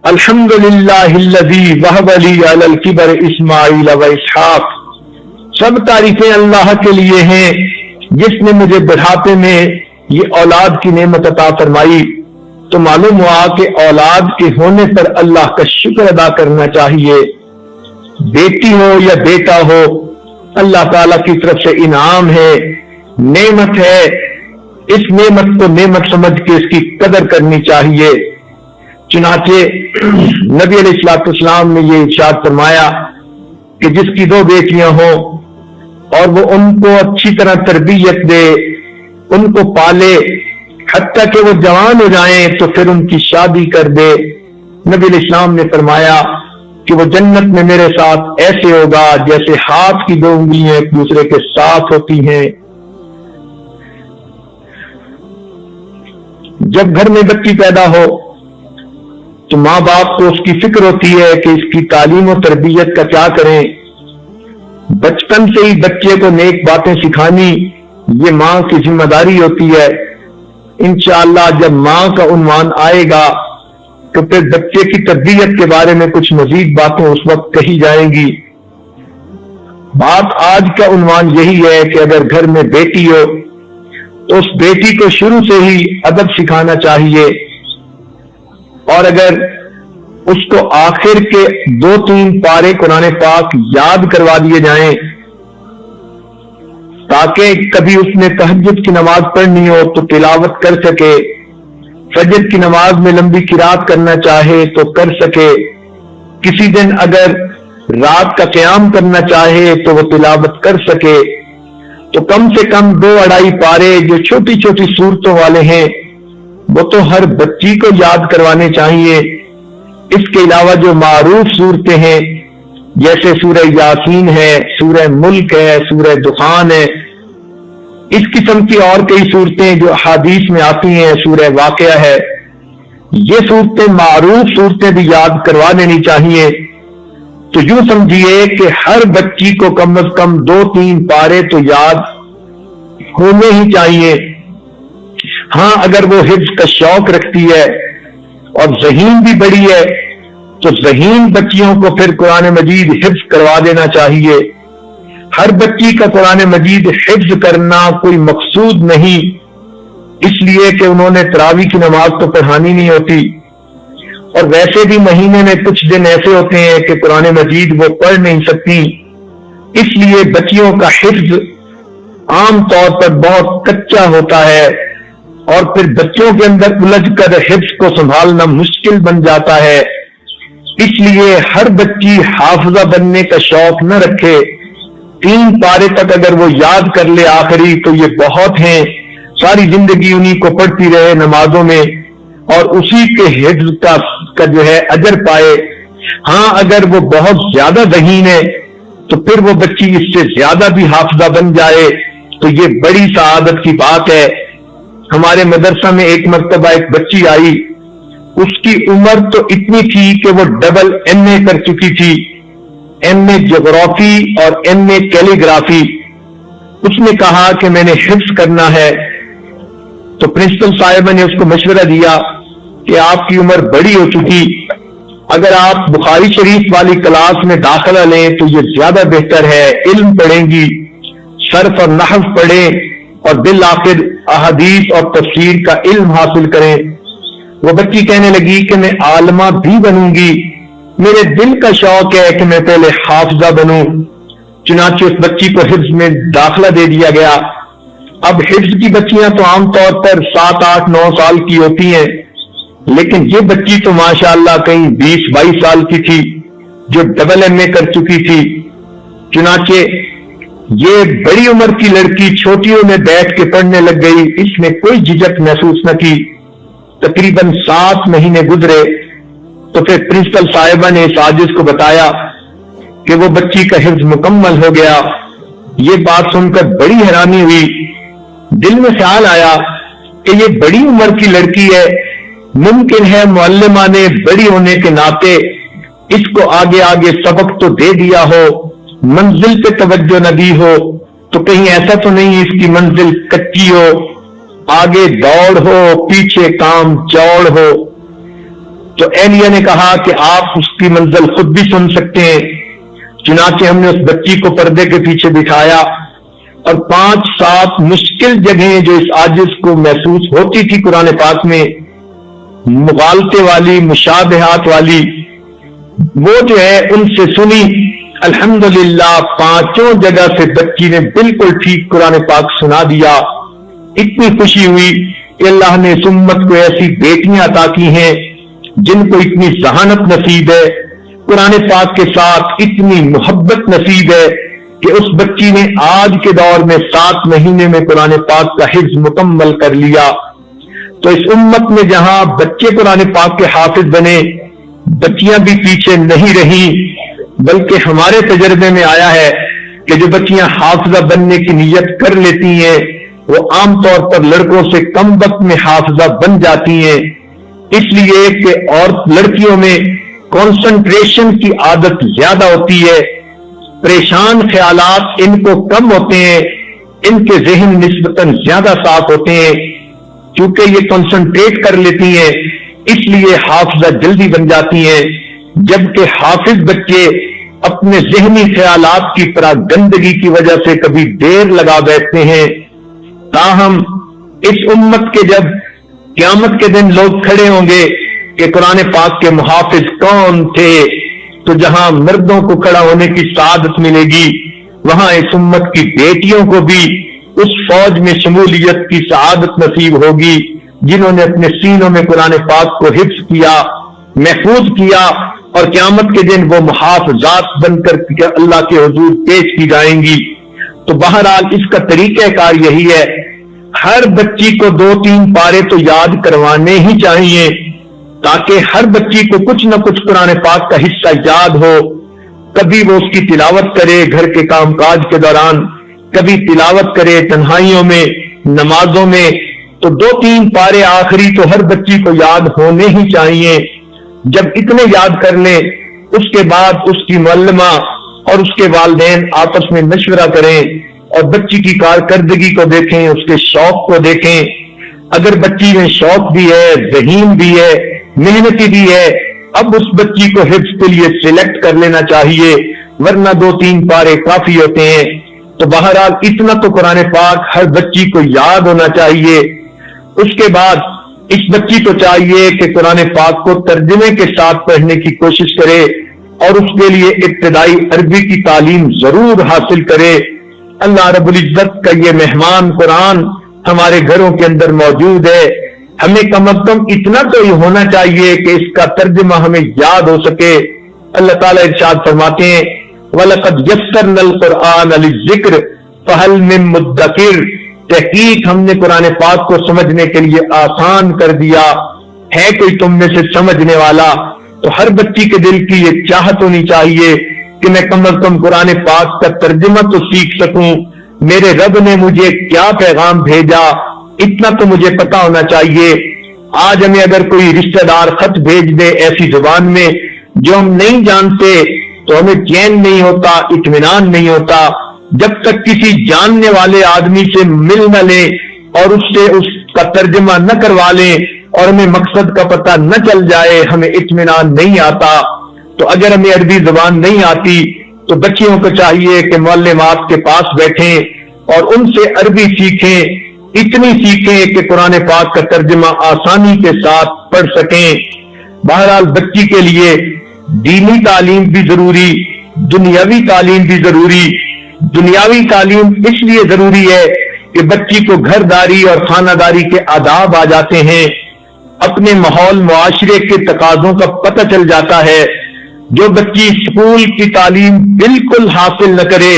الحمدللہ الذی وہب لی علی الکبر اسماعیل و اسحاق، سب تعریفیں اللہ کے لیے ہیں جس نے مجھے بڑھاپے میں یہ اولاد کی نعمت عطا فرمائی۔ تو معلوم ہوا کہ اولاد کے ہونے پر اللہ کا شکر ادا کرنا چاہیے، بیٹی ہو یا بیٹا ہو، اللہ تعالیٰ کی طرف سے انعام ہے، نعمت ہے، اس نعمت کو نعمت سمجھ کے اس کی قدر کرنی چاہیے۔ چنانچہ نبی علیہ الصلوۃ والسلام نے یہ ارشاد فرمایا کہ جس کی 2 بیٹیاں ہوں اور وہ ان کو اچھی طرح تربیت دے، ان کو پالے، حتیٰ کہ وہ جوان ہو جائیں تو پھر ان کی شادی کر دے۔ نبی علیہ السلام نے فرمایا کہ وہ جنت میں میرے ساتھ ایسے ہوگا جیسے ہاتھ کی 2 انگلیاں ایک دوسرے کے ساتھ ہوتی ہیں۔ جب گھر میں بچی پیدا ہو تو ماں باپ کو اس کی فکر ہوتی ہے کہ اس کی تعلیم و تربیت کا کیا کریں۔ بچپن سے ہی بچے کو نیک باتیں سکھانی یہ ماں کی ذمہ داری ہوتی ہے۔ انشاءاللہ جب ماں کا عنوان آئے گا تو پھر بچے کی تربیت کے بارے میں کچھ مزید باتیں اس وقت کہی جائیں گی۔ بات آج کا عنوان یہی ہے کہ اگر گھر میں بیٹی ہو تو اس بیٹی کو شروع سے ہی ادب سکھانا چاہیے، اور اگر اس کو آخر کے 2-3 پارے قرآن پاک یاد کروا دیے جائیں تاکہ کبھی اس نے تہجد کی نماز پڑھنی ہو تو تلاوت کر سکے، فجر کی نماز میں لمبی قرات کرنا چاہے تو کر سکے، کسی دن اگر رات کا قیام کرنا چاہے تو وہ تلاوت کر سکے، تو کم سے کم 2-2.5 پارے جو چھوٹی چھوٹی صورتوں والے ہیں وہ تو ہر بچی کو یاد کروانے چاہیے۔ اس کے علاوہ جو معروف صورتیں ہیں جیسے سورہ یاسین ہے، سورہ ملک ہے، سورہ دخان ہے، اس قسم کی اور کئی صورتیں جو احادیث میں آتی ہیں، سورہ واقعہ ہے، یہ صورتیں معروف صورتیں بھی یاد کروا دینی چاہیے۔ تو یوں سمجھیے کہ ہر بچی کو کم از کم 2-3 پارے تو یاد ہونے ہی چاہیے۔ ہاں اگر وہ حفظ کا شوق رکھتی ہے اور ذہین بھی بڑی ہے تو ذہین بچیوں کو پھر قرآن مجید حفظ کروا دینا چاہیے۔ ہر بچی کا قرآن مجید حفظ کرنا کوئی مقصود نہیں، اس لیے کہ انہوں نے تراویح کی نماز تو پڑھانی نہیں ہوتی، اور ویسے بھی مہینے میں کچھ دن ایسے ہوتے ہیں کہ قرآن مجید وہ پڑھ نہیں سکتی، اس لیے بچیوں کا حفظ عام طور پر بہت کچا ہوتا ہے، اور پھر بچوں کے اندر الجھ کر حفظ کو سنبھالنا مشکل بن جاتا ہے۔ اس لیے ہر بچی حافظہ بننے کا شوق نہ رکھے، 3 پارے تک اگر وہ یاد کر لے آخری تو یہ بہت ہیں، ساری زندگی انہی کو پڑھتی رہے نمازوں میں اور اسی کے حفظ کا جو ہے اجر پائے۔ ہاں اگر وہ بہت زیادہ ذہین ہے تو پھر وہ بچی اس سے زیادہ بھی حافظہ بن جائے تو یہ بڑی سعادت کی بات ہے۔ ہمارے مدرسہ میں ایک مرتبہ ایک بچی آئی، اس کی عمر تو اتنی تھی کہ وہ ڈبل MA کر چکی تھی، MA جغرافی اور MA کیلیگرافی۔ اس نے کہا کہ میں نے حفظ کرنا ہے، تو پرنسپل صاحبہ نے اس کو مشورہ دیا کہ آپ کی عمر بڑی ہو چکی، اگر آپ بخاری شریف والی کلاس میں داخلہ لیں تو یہ زیادہ بہتر ہے، علم پڑھیں گی، صرف اور نحو پڑھیں اور بالآخر احادیث اور تفسیر کا علم حاصل کریں۔ وہ بچی کہنے لگی کہ میں عالمہ بھی بنوں گی، میرے دل کا شوق ہے کہ میں پہلے حافظہ بنوں۔ چنانچہ اس بچی کو حفظ میں داخلہ دے دیا گیا۔ اب حفظ کی بچیاں تو عام طور پر 7, 8, 9 سال کی ہوتی ہیں، لیکن یہ بچی تو ماشاءاللہ کہیں 20, 22 سال کی تھی جو ڈبل MA کر چکی تھی۔ چنانچہ یہ بڑی عمر کی لڑکی چھوٹیوں میں بیٹھ کے پڑھنے لگ گئی، اس نے کوئی جھجک محسوس نہ کی۔ تقریباً 7 مہینے گزرے تو پھر پرنسپل صاحبہ نے اس عاجز کو بتایا کہ وہ بچی کا حفظ مکمل ہو گیا۔ یہ بات سن کر بڑی حیرانی ہوئی، دل میں خیال آیا کہ یہ بڑی عمر کی لڑکی ہے، ممکن ہے معلمہ نے بڑی ہونے کے ناطے اس کو آگے آگے سبق تو دے دیا ہو، منزل پہ توجہ نہ دی ہو، تو کہیں ایسا تو نہیں اس کی منزل کچی ہو، آگے دوڑ ہو پیچھے کام چوڑ ہو۔ تو اہلیہ نے کہا کہ آپ اس کی منزل خود بھی سن سکتے ہیں۔ چنانچہ ہم نے اس بچی کو پردے کے پیچھے بٹھایا اور 5-7 مشکل جگہیں جو اس عاجز کو محسوس ہوتی تھی قرآن پاک میں، مغالطے والی، مشابہات والی، وہ جو ہے ان سے سنی۔ الحمدللہ 5 جگہ سے بچی نے بالکل ٹھیک قرآن پاک سنا دیا۔ اتنی خوشی ہوئی کہ اللہ نے اس امت کو ایسی بیٹیاں عطا کی ہیں جن کو اتنی ذہانت نصیب ہے، قرآن پاک کے ساتھ اتنی محبت نصیب ہے کہ اس بچی نے آج کے دور میں 7 مہینے میں قرآن پاک کا حفظ مکمل کر لیا۔ تو اس امت میں جہاں بچے قرآن پاک کے حافظ بنے، بچیاں بھی پیچھے نہیں رہی، بلکہ ہمارے تجربے میں آیا ہے کہ جو بچیاں حافظہ بننے کی نیت کر لیتی ہیں وہ عام طور پر لڑکوں سے کم وقت میں حافظہ بن جاتی ہیں، اس لیے کہ اور لڑکیوں میں کنسنٹریشن کی عادت زیادہ ہوتی ہے، پریشان خیالات ان کو کم ہوتے ہیں، ان کے ذہن نسبتاً زیادہ صاف ہوتے ہیں، کیونکہ یہ کنسنٹریٹ کر لیتی ہیں اس لیے حافظہ جلدی بن جاتی ہیں، جبکہ حافظ بچے اپنے ذہنی خیالات کی پراگندگی کی وجہ سے کبھی دیر لگا بیٹھتے ہیں۔ تاہم اس امت کے جب قیامت کے دن لوگ کھڑے ہوں گے کہ قرآن پاک کے محافظ کون تھے، تو جہاں مردوں کو کھڑا ہونے کی سعادت ملے گی، وہاں اس امت کی بیٹیوں کو بھی اس فوج میں شمولیت کی سعادت نصیب ہوگی جنہوں نے اپنے سینوں میں قرآن پاک کو حفظ کیا، محفوظ کیا، اور قیامت کے دن وہ محافظات بن کر اللہ کے حضور پیش کی جائیں گی۔ تو بہرحال اس کا طریقہ کار یہی ہے، ہر بچی کو 2-3 پارے تو یاد کروانے ہی چاہیے تاکہ ہر بچی کو کچھ نہ کچھ قرآن پاک کا حصہ یاد ہو۔ کبھی وہ اس کی تلاوت کرے گھر کے کام کاج کے دوران، کبھی تلاوت کرے تنہائیوں میں، نمازوں میں، تو 2-3 پارے آخری تو ہر بچی کو یاد ہونے ہی چاہیے۔ جب اتنے یاد کر لیں اس کے بعد اس کی معلمہ اور اس کے والدین آپس میں مشورہ کریں اور بچی کی کارکردگی کو دیکھیں، اس کے شوق کو دیکھیں۔ اگر بچی میں شوق بھی ہے، ذہین بھی ہے، محنتی بھی ہے، اب اس بچی کو حفظ کے لیے سلیکٹ کر لینا چاہیے، ورنہ 2-3 پارے کافی ہوتے ہیں۔ تو بہرحال اتنا تو قرآن پاک ہر بچی کو یاد ہونا چاہیے۔ اس کے بعد اس بچی کو چاہیے کہ قرآن پاک کو ترجمے کے ساتھ پڑھنے کی کوشش کرے اور اس کے لیے ابتدائی عربی کی تعلیم ضرور حاصل کرے۔ اللہ رب العزت کا یہ مہمان قرآن ہمارے گھروں کے اندر موجود ہے، ہمیں کم از کم اتنا تو یہ ہونا چاہیے کہ اس کا ترجمہ ہمیں یاد ہو سکے۔ اللہ تعالیٰ ارشاد فرماتے ہیں وَلَقَدْ يَسَّرْنَا الْقُرْآنَ لِلذِّكْرِ فَهَلْ مِن مُدَّكِرٍ، تحقیق ہم نے قرآن پاک کو سمجھنے کے لیے آسان کر دیا، ہے کوئی تم میں سے سمجھنے والا؟ تو ہر بچی کے دل کی یہ چاہت ہونی چاہیے کہ میں کم از کم قرآن پاک کا ترجمہ تو سیکھ سکوں، میرے رب نے مجھے کیا پیغام بھیجا اتنا تو مجھے پتا ہونا چاہیے۔ آج ہمیں اگر کوئی رشتہ دار خط بھیج دے ایسی زبان میں جو ہم نہیں جانتے تو ہمیں چین نہیں ہوتا، اطمینان نہیں ہوتا، جب تک کسی جاننے والے آدمی سے مل نہ لیں اور اس سے اس کا ترجمہ نہ کروا لیں اور ہمیں مقصد کا پتہ نہ چل جائے، ہمیں اطمینان نہیں آتا۔ تو اگر ہمیں عربی زبان نہیں آتی تو بچیوں کو چاہیے کہ معلمات کے پاس بیٹھیں اور ان سے عربی سیکھیں، اتنی سیکھیں کہ قرآن پاک کا ترجمہ آسانی کے ساتھ پڑھ سکیں۔ بہرحال بچی کے لیے دینی تعلیم بھی ضروری، دنیاوی تعلیم بھی ضروری۔ دنیاوی تعلیم اس لیے ضروری ہے کہ بچی کو گھر داری اور خانہ داری کے آداب آ جاتے ہیں، اپنے ماحول معاشرے کے تقاضوں کا پتہ چل جاتا ہے۔ جو بچی اسکول کی تعلیم بالکل حاصل نہ کرے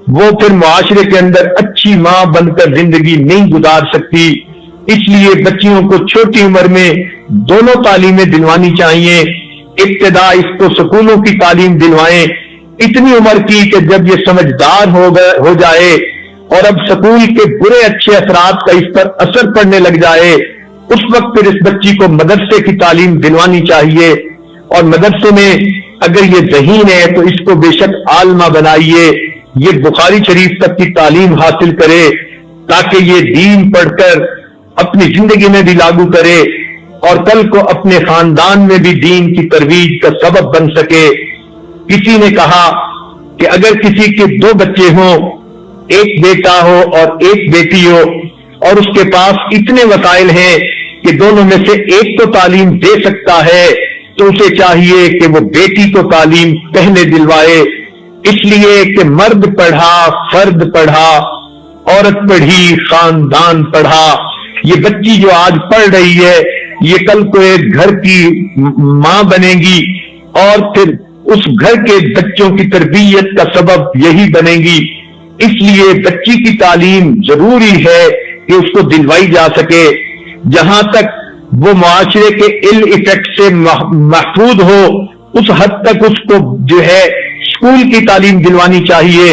وہ پھر معاشرے کے اندر اچھی ماں بن کر زندگی نہیں گزار سکتی۔ اس لیے بچیوں کو چھوٹی عمر میں دونوں تعلیمیں دلوانی چاہیے۔ ابتدا اس کو سکولوں کی تعلیم دلوائیں، اتنی عمر کی کہ جب یہ سمجھدار ہو جائے اور اب سکول کے برے اچھے اثرات کا اس پر اثر پڑنے لگ جائے، اس وقت پھر اس بچی کو مدرسے کی تعلیم دلوانی چاہیے۔ اور مدرسے میں اگر یہ ذہین ہے تو اس کو بے شک عالمہ بنائیے، یہ بخاری شریف تک کی تعلیم حاصل کرے تاکہ یہ دین پڑھ کر اپنی زندگی میں بھی لاگو کرے اور کل کو اپنے خاندان میں بھی دین کی ترویج کا سبب بن سکے۔ کسی نے کہا کہ اگر کسی کے 2 بچے ہوں، ایک بیٹا ہو اور ایک بیٹی ہو، اور اس کے پاس اتنے وسائل ہیں کہ دونوں میں سے ایک تو تعلیم دے سکتا ہے، تو اسے چاہیے کہ وہ بیٹی کو تعلیم پہلے دلوائے، اس لیے کہ مرد پڑھا فرد پڑھا، عورت پڑھی خاندان پڑھا۔ یہ بچی جو آج پڑھ رہی ہے یہ کل کو ایک گھر کی ماں بنے گی، اور پھر اس گھر کے بچوں کی تربیت کا سبب یہی بنے گی۔ اس لیے بچی کی تعلیم ضروری ہے کہ اس کو دلوائی جا سکے، جہاں تک وہ معاشرے کے ایل ایفیکٹ سے محفوظ ہو اس حد تک اس کو جو ہے اسکول کی تعلیم دلوانی چاہیے،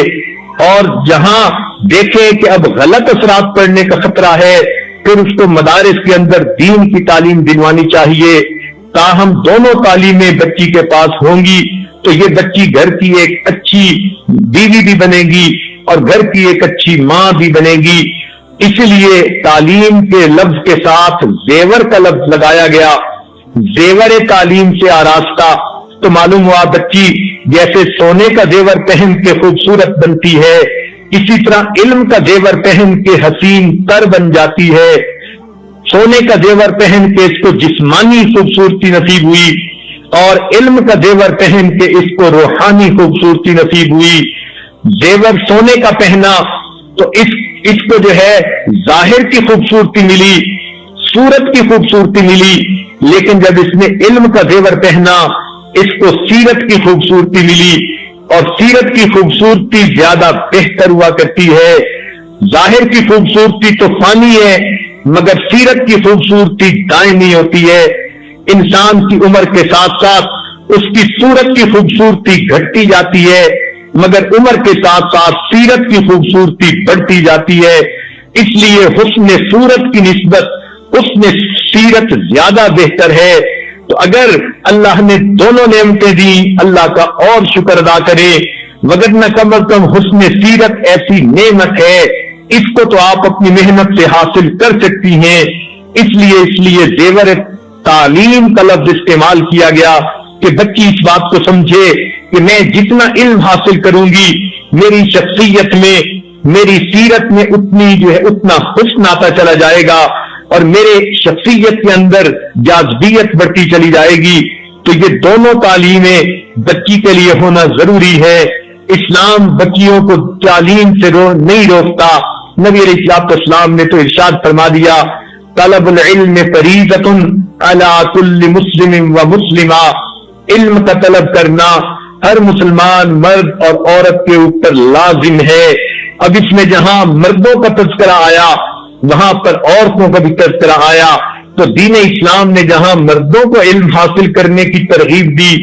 اور جہاں دیکھیں کہ اب غلط اثرات پڑنے کا خطرہ ہے پھر اس کو مدارس کے اندر دین کی تعلیم دلوانی چاہیے۔ تاہم دونوں تعلیمیں بچی کے پاس ہوں گی تو یہ بچی گھر کی ایک اچھی بیوی بھی بنے گی اور گھر کی ایک اچھی ماں بھی بنے گی۔ اس لیے تعلیم کے لفظ کے ساتھ زیور کا لفظ لگایا گیا، زیور تعلیم سے آراستہ، تو معلوم ہوا بچی جیسے سونے کا زیور پہن کے خوبصورت بنتی ہے، اسی طرح علم کا زیور پہن کے حسین تر بن جاتی ہے۔ سونے کا زیور پہن کے اس کو جسمانی خوبصورتی نصیب ہوئی، اور علم کا زیور پہن کے اس کو روحانی خوبصورتی نصیب ہوئی۔ زیور سونے کا پہنا تو اس کو جو ہے ظاہر کی خوبصورتی ملی، صورت کی خوبصورتی ملی، لیکن جب اس نے علم کا زیور پہنا اس کو سیرت کی خوبصورتی ملی، اور سیرت کی خوبصورتی زیادہ بہتر ہوا کرتی ہے۔ ظاہر کی خوبصورتی تو فانی ہے مگر سیرت کی خوبصورتی دائمی ہوتی ہے۔ انسان کی عمر کے ساتھ ساتھ اس کی صورت کی خوبصورتی گھٹتی جاتی ہے، مگر عمر کے ساتھ ساتھ سیرت کی خوبصورتی بڑھتی جاتی ہے۔ اس لیے حسن صورت کی نسبت حسن سیرت زیادہ بہتر ہے۔ تو اگر اللہ نے دونوں نعمتیں دی اللہ کا اور شکر ادا کرے، وگرنہ کم از کم حسن سیرت ایسی نعمت ہے، اس کو تو آپ اپنی محنت سے حاصل کر سکتی ہیں۔ اس لیے زیور تعلیم کا لفظ استعمال کیا گیا کہ بچی اس بات کو سمجھے کہ میں جتنا علم حاصل کروں گی میری شخصیت میں میری سیرت میں اتنا حسن آتا چلا جائے گا، اور میرے شخصیت کے اندر جاذبیت بڑھتی چلی جائے گی۔ تو یہ دونوں تعلیمیں بچی کے لیے ہونا ضروری ہے۔ اسلام بچیوں کو تعلیم سے نہیں روکتا۔ نبی علیہ السلام نے تو ارشاد فرما دیا، طلب العلم فریضۃ علی کل مسلم و مسلمہ، علم کا طلب کرنا ہر مسلمان مرد اور عورت کے اوپر لازم ہے۔ اب اس میں جہاں مردوں کا تذکرہ آیا وہاں پر عورتوں کا بھی تذکرہ آیا، تو دین اسلام نے جہاں مردوں کو علم حاصل کرنے کی ترغیب دی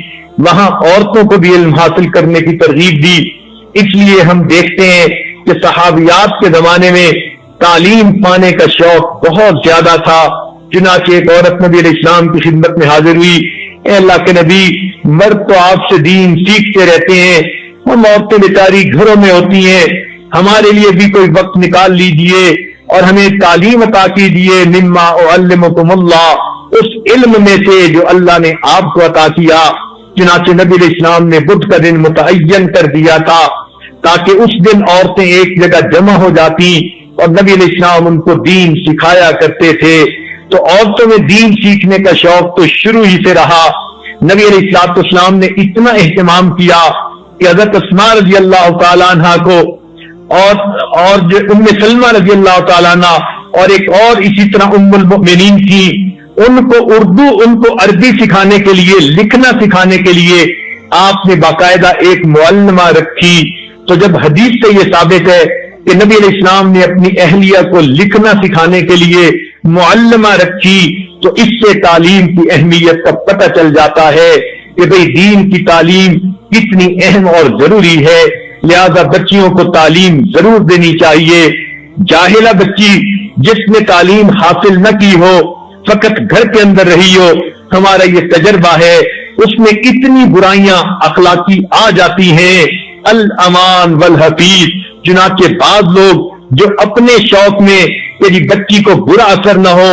وہاں عورتوں کو بھی علم حاصل کرنے کی ترغیب دی۔ اس لیے ہم دیکھتے ہیں کہ صحابیات کے زمانے میں تعلیم پانے کا شوق بہت زیادہ تھا۔ چنانچہ ایک عورت نبی علیہ السلام کی خدمت میں حاضر ہوئی، اے اللہ کے نبی، مرد تو آپ سے دین سیکھتے رہتے ہیں، ہم عورتیں بیچاری گھروں میں ہوتی ہیں، ہمارے لیے بھی کوئی وقت نکال لیجئے اور ہمیں تعلیم عطا کیجیے، مما علمکم اللہ، اس علم میں سے جو اللہ نے آپ کو عطا کیا۔ چنانچہ نبی علیہ السلام نے بدھ کا دن متعین کر دیا تھا تاکہ اس دن عورتیں ایک جگہ جمع ہو جاتی اور نبی علیہ السلام ان کو دین سکھایا کرتے تھے۔ تو عورتوں میں دین سیکھنے کا شوق تو شروع ہی سے رہا۔ نبی علیہ السلام نے اتنا اہتمام کیا کہ حضرت اسماء رضی اللہ تعالیٰ عنہ کو اور جو ام سلمہ رضی اللہ تعالیٰ عنہ اور ایک اور اسی طرح ام المؤمنین کی، ان کو اردو ان کو عربی سکھانے کے لیے، لکھنا سکھانے کے لیے آپ نے باقاعدہ ایک معلمہ رکھی۔ تو جب حدیث سے یہ ثابت ہے کہ نبی علیہ السلام نے اپنی اہلیہ کو لکھنا سکھانے کے لیے معلمہ رکھی، تو اس سے تعلیم کی اہمیت کا پتہ چل جاتا ہے کہ بھئی دین کی تعلیم کتنی اہم اور ضروری ہے۔ لہذا بچیوں کو تعلیم ضرور دینی چاہیے۔ جاہلہ بچی جس نے تعلیم حاصل نہ کی ہو، فقط گھر کے اندر رہی ہو، ہمارا یہ تجربہ ہے، اس میں اتنی برائیاں اخلاقی آ جاتی ہیں، الامان والحفیظ۔ چنانچہ بعض لوگ جو اپنے شوق میں کہ جی بچی کو برا اثر نہ ہو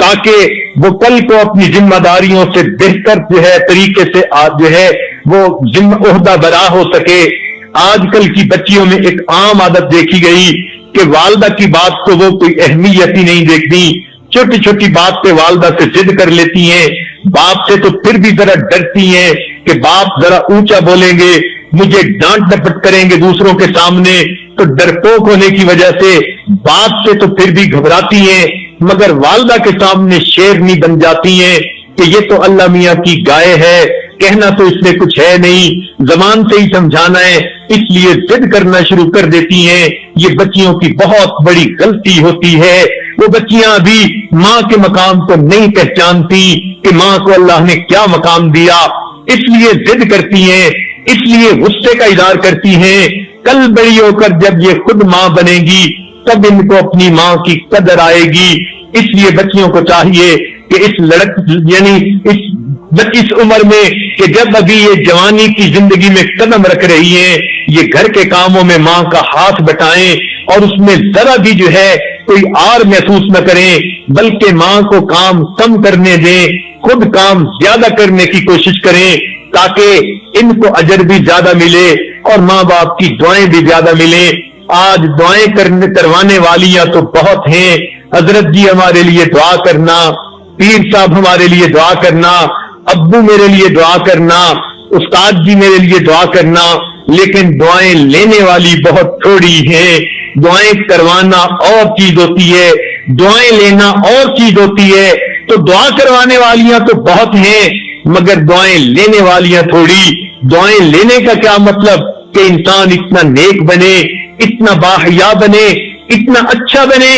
تاکہ وہ کل کو اپنی ذمہ داریوں سے بہتر طریقے سے وہ عہدہ برا ہو سکے۔ آج کل کی بچیوں میں ایک عام عادت دیکھی گئی کہ والدہ کی بات کو وہ کوئی اہمیت ہی نہیں دیکھتی، چھوٹی چھوٹی بات پہ والدہ سے ضد کر لیتی ہیں، باپ سے تو پھر بھی ذرا ڈرتی ہیں کہ باپ ذرا اونچا بولیں گے، مجھے ڈانٹ ڈپٹ کریں گے دوسروں کے سامنے، تو ڈرپوک ہونے کی وجہ سے باپ سے تو پھر بھی گھبراتی ہیں، مگر والدہ کے سامنے شیرنی بن جاتی ہیں کہ یہ تو اللہ میاں کی گائے ہے، کہنا تو اس میں کچھ ہے نہیں، زبان سے ہی سمجھانا ہے، اس لیے ضد کرنا شروع کر دیتی ہیں۔ یہ بچیوں کی بہت بڑی غلطی ہوتی ہے۔ وہ بچیاں ابھی ماں کے مقام کو نہیں پہچانتی کہ ماں کو اللہ نے کیا مقام دیا، اس لیے ضد کرتی ہیں، اس لیے غصے کا اظہار کرتی ہیں۔ کل بڑی ہو کر جب یہ خود ماں بنے گی تب ان کو اپنی ماں کی قدر آئے گی۔ اس لیے بچیوں کو چاہیے کہ اس عمر میں کہ جب ابھی یہ جوانی کی زندگی میں قدم رکھ رہی ہیں، یہ گھر کے کاموں میں ماں کا ہاتھ بٹائیں اور اس میں ذرا بھی کوئی آر محسوس نہ کریں، بلکہ ماں کو کام کم کرنے دیں، خود کام زیادہ کرنے کی کوشش کریں تاکہ ان کو اجر بھی زیادہ ملے اور ماں باپ کی دعائیں بھی زیادہ ملیں۔ آج دعائیں کروانے والیاں تو بہت ہیں، حضرت جی ہمارے لیے دعا کرنا، پیر صاحب ہمارے لیے دعا کرنا، ابو میرے لیے دعا کرنا، استاد جی میرے لیے دعا کرنا، لیکن دعائیں لینے والی بہت تھوڑی ہیں۔ دعائیں کروانا اور چیز ہوتی ہے، دعائیں لینا اور چیز ہوتی ہے۔ تو دعا کروانے والیاں تو بہت ہیں مگر دعائیں لینے والیاں تھوڑی۔ دعائیں لینے کا کیا مطلب کہ انسان اتنا نیک بنے، اتنا باحیا بنے، اتنا اچھا بنے،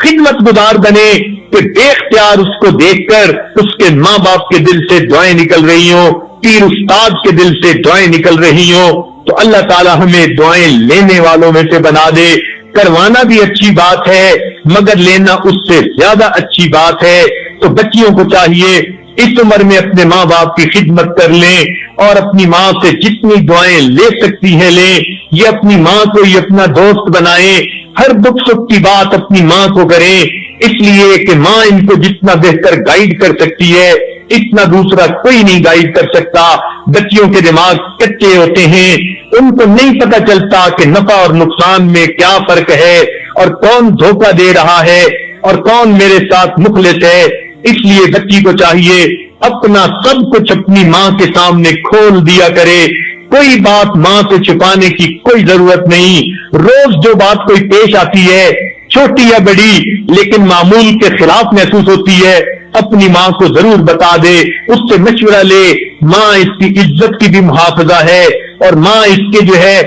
خدمت گزار بنے کہ بے اختیار اس کو دیکھ کر اس کے ماں باپ کے دل سے دعائیں نکل رہی ہوں، پیر استاد کے دل سے دعائیں نکل رہی ہوں۔ تو اللہ تعالی ہمیں دعائیں لینے والوں میں سے بنا دے۔ کروانا بھی اچھی بات ہے مگر لینا اس سے زیادہ اچھی بات ہے۔ تو بچیوں کو چاہیے اس عمر میں اپنے ماں باپ کی خدمت کر لیں اور اپنی ماں سے جتنی دعائیں لے سکتی ہیں لیں۔ یہ اپنی ماں کو ہی اپنا دوست بنائیں، ہر دکھ سکھ کی بات اپنی ماں کو کریں، اس لیے کہ ماں ان کو جتنا بہتر گائیڈ کر سکتی ہے اتنا دوسرا کوئی نہیں گائیڈ کر سکتا۔ بچیوں کے دماغ کچے ہوتے ہیں، ان کو نہیں پتہ چلتا کہ نفع اور نقصان میں کیا فرق ہے اور کون دھوکہ دے رہا ہے اور کون میرے ساتھ مخلص ہے۔ اس لیے بچی کو چاہیے اپنا سب کچھ اپنی ماں کے سامنے کھول دیا کرے، کوئی بات ماں سے چھپانے کی کوئی ضرورت نہیں۔ روز جو بات کوئی پیش آتی ہے چھوٹی یا بڑی لیکن معمول کے خلاف محسوس ہوتی ہے، اپنی ماں کو ضرور بتا دے، اس سے مشورہ لے۔ ماں اس کی عزت کی بھی محافظہ ہے اور ماں اس کے جو ہے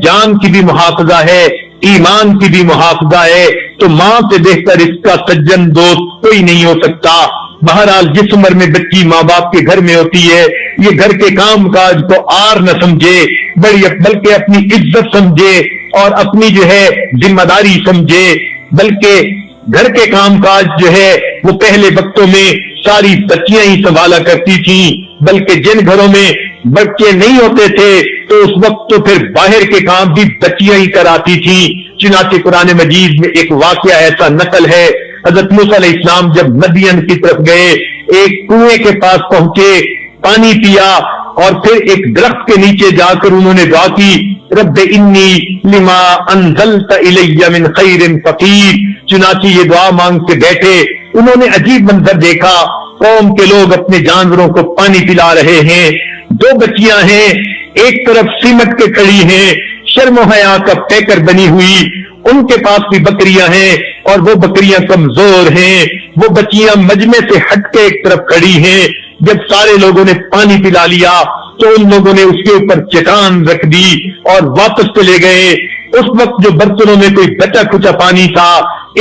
جان کی بھی محافظہ ہے، ایمان کی بھی محافظہ ہے۔ تو ماں سے بہتر اس کا سجن دوست کوئی نہیں ہو سکتا۔ بہرحال جس عمر میں بچی ماں باپ کے گھر میں ہوتی ہے یہ گھر کے کام کاج کو آر نہ سمجھے بلکہ اپنی عزت سمجھے اور اپنی ذمہ داری سمجھے، بلکہ گھر کے کام کاج وہ پہلے وقتوں میں ساری بچیاں ہی سنبھالا کرتی تھیں، بلکہ جن گھروں میں بچے نہیں ہوتے تھے تو اس وقت تو پھر باہر کے کام بھی بچیاں ہی کراتی تھیں۔ چنانچہ قرآن مجید میں ایک واقعہ ایسا نقل ہے، حضرت موسیٰ علیہ السلام جب مدین کی طرف گئے، ایک کنویں کے پاس پہنچے، پانی پیا اور پھر ایک درخت کے نیچے جا کر انہوں نے دعا کی، رب انی لما انزلت الی من خیر فقیر۔ چنانچہ یہ دعا مانگ کے بیٹھے، انہوں نے عجیب منظر دیکھا، قوم کے لوگ اپنے جانوروں کو پانی پلا رہے ہیں، دو بچیاں ہیں ایک طرف سمٹ کے کھڑی ہیں، شرم و حیا کا پیکر بنی ہوئی، ان کے پاس بھی بکریاں ہیں اور وہ بکریاں کمزور ہیں، وہ بچیاں مجمع سے ہٹ کے ایک طرف کھڑی ہیں۔ جب سارے لوگوں نے پانی پلا لیا تو ان لوگوں نے اس کے اوپر چٹان رکھ دی اور واپس چلے گئے۔ اس وقت جو برتنوں میں کوئی بچا کچا پانی تھا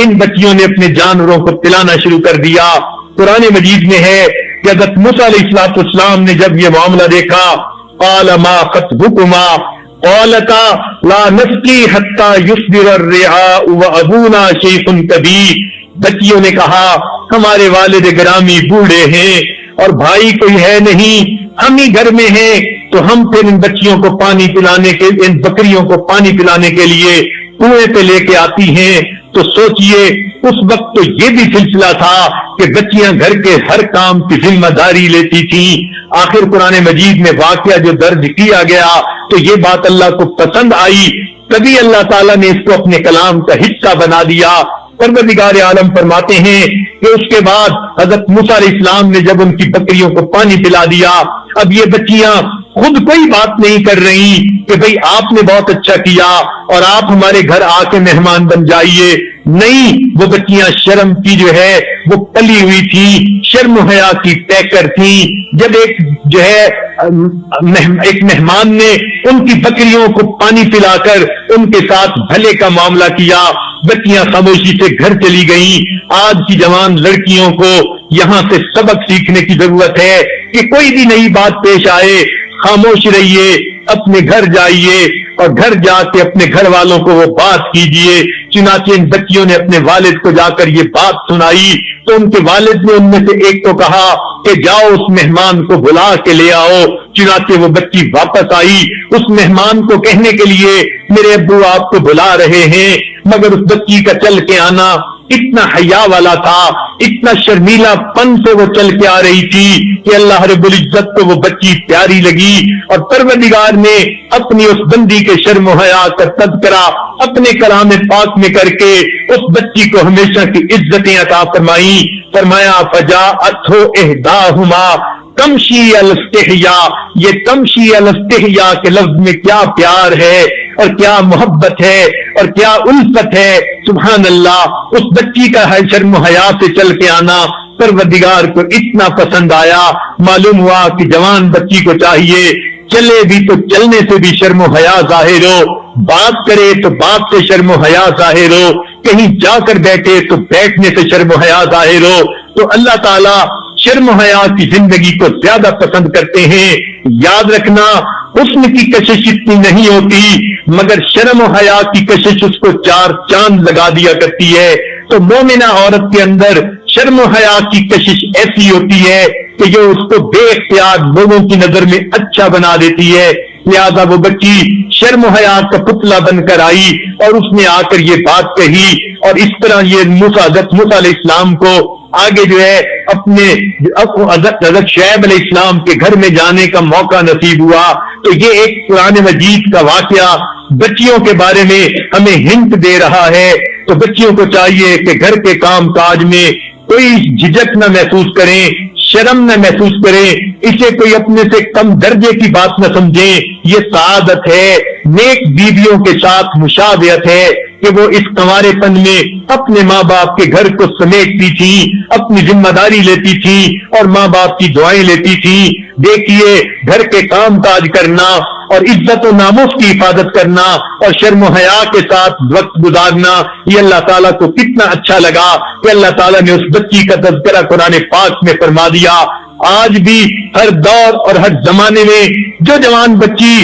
ان بچیوں نے اپنے جانوروں کو پلانا شروع کر دیا۔ قرآن مجید میں ہے کہ حضرت موسیٰ علیہ السلام نے جب یہ معاملہ دیکھا، قال ما خطبكما قالتا لا نسقي حتى يصدر الرعاء وابونا شيخ كبير۔ بچیوں نے کہا ہمارے والد گرامی بوڑھے ہیں اور بھائی کوئی ہے نہیں، ہم ہی گھر میں ہیں، تو ہم پھر ان بچیوں کو پانی پلانے کے ان بکریوں کو پانی پلانے کے لیے کنویں پہ لے کے آتی ہیں۔ تو سوچئے اس وقت تو یہ بھی سلسلہ تھا کہ بچیاں گھر کے ہر کام کی ذمہ داری لیتی تھیں. آخر قرآن مجید میں واقعہ جو درج کیا گیا تو یہ بات اللہ کو پسند آئی, تبھی اللہ تعالیٰ نے اس کو اپنے کلام کا حصہ بنا دیا. پروردگار عالم فرماتے ہیں کہ اس کے بعد حضرت موسیٰ علیہ السلام نے جب ان کی بکریوں کو پانی پلا دیا, اب یہ بچیاں خود کوئی بات نہیں کر رہی کہ بھئی آپ نے بہت اچھا کیا اور آپ ہمارے گھر آ کے مہمان بن جائیے. نہیں, وہ بچیاں شرم کی جو ہے وہ پلی ہوئی تھی, شرم و حیا کی پیکر تھی. جب ایک مہمان نے ان کی بکریوں کو پانی پلا کر ان کے ساتھ بھلے کا معاملہ کیا, بچیاں خاموشی سے گھر چلی گئیں. آج کی جوان لڑکیوں کو یہاں سے سبق سیکھنے کی ضرورت ہے کہ کوئی بھی نئی بات پیش آئے خاموش رہیے, اپنے گھر جائیے اور گھر جا کے اپنے گھر والوں کو وہ بات کیجیے. چنانچہ ان بچیوں نے اپنے والد کو جا کر یہ بات سنائی تو ان کے والد نے ان میں سے ایک کو کہا کہ جاؤ اس مہمان کو بلا کے لے آؤ. چنانچہ وہ بچی واپس آئی اس مہمان کو کہنے کے لیے میرے ابو آپ کو بلا رہے ہیں, مگر اس بچی کا چل کے آنا اتنا حیا والا تھا, اتنا شرمیلا پن سے وہ چل کے آ رہی تھی کہ اللہ رب العزت کو وہ بچی پیاری لگی. اور پروردگار نے اپنی اس بندی کے شرم و حیا کا تذکرہ اپنے کلام پاک میں کر کے اس بچی کو ہمیشہ کی عزتیں عطا فرمائی. فرمایا فجاءتہ احداہما تمشی علی الاستحیاء. یہ تمشی علی الاستحیاء کے لفظ میں کیا پیار ہے اور کیا محبت ہے اور کیا الفت ہے. سبحان اللہ, اس بچی کا شرم و حیا سے چل کے آنا پروردگار کو اتنا پسند آیا. معلوم ہوا کہ جوان بچی کو چاہیے چلے بھی تو چلنے سے بھی شرم و حیا ظاہر ہو, بات کرے تو بات سے شرم و حیا ظاہر ہو, کہیں جا کر بیٹھے تو بیٹھنے سے شرم و حیا ظاہر ہو. تو اللہ تعالیٰ شرم و حیا کی زندگی کو زیادہ پسند کرتے ہیں. یاد رکھنا, حسن کی کشش اتنی نہیں ہوتی مگر شرم و حیا کی کشش اس کو 4 چاند لگا دیا کرتی ہے. تو مومنہ عورت کے اندر شرم و حیا کی کشش ایسی ہوتی ہے کہ جو اس کو بے اختیار لوگوں کی نظر میں اچھا بنا دیتی ہے. لہذا وہ بچی شرم و حیا کا پتلا بن کر آئی اور اس نے آ کر یہ بات کہی, اور اس طرح یہ موسیٰ علیہ السلام کو آگے جو ہے اپنے حضرت شعیب علیہ السلام کے گھر میں جانے کا موقع نصیب ہوا. تو یہ ایک قرآن مجید کا واقعہ بچیوں کے بارے میں ہمیں ہنٹ دے رہا ہے. تو بچیوں کو چاہیے کہ گھر کے کام کاج میں کوئی جھجک نہ محسوس کریں, شرم نہ محسوس کریں, اسے کوئی اپنے سے کم درجے کی بات نہ سمجھیں. یہ سعادت ہے, نیک بیویوں کے ساتھ مشابہت ہے کہ وہ اس کنوارے پن میں اپنے ماں باپ کے گھر کو سمیٹتی تھی, اپنی ذمہ داری لیتی تھی اور ماں باپ کی دعائیں لیتی تھی. دیکھیے, گھر کے کام کاج کرنا اور عزت و ناموس کی حفاظت کرنا اور شرم و حیا کے ساتھ وقت گزارنا, یہ اللہ تعالیٰ کو کتنا اچھا لگا کہ اللہ تعالیٰ نے اس بچی کا تذکرہ قرآن پاک میں فرما دیا. آج بھی ہر دور اور ہر زمانے میں جو جوان بچی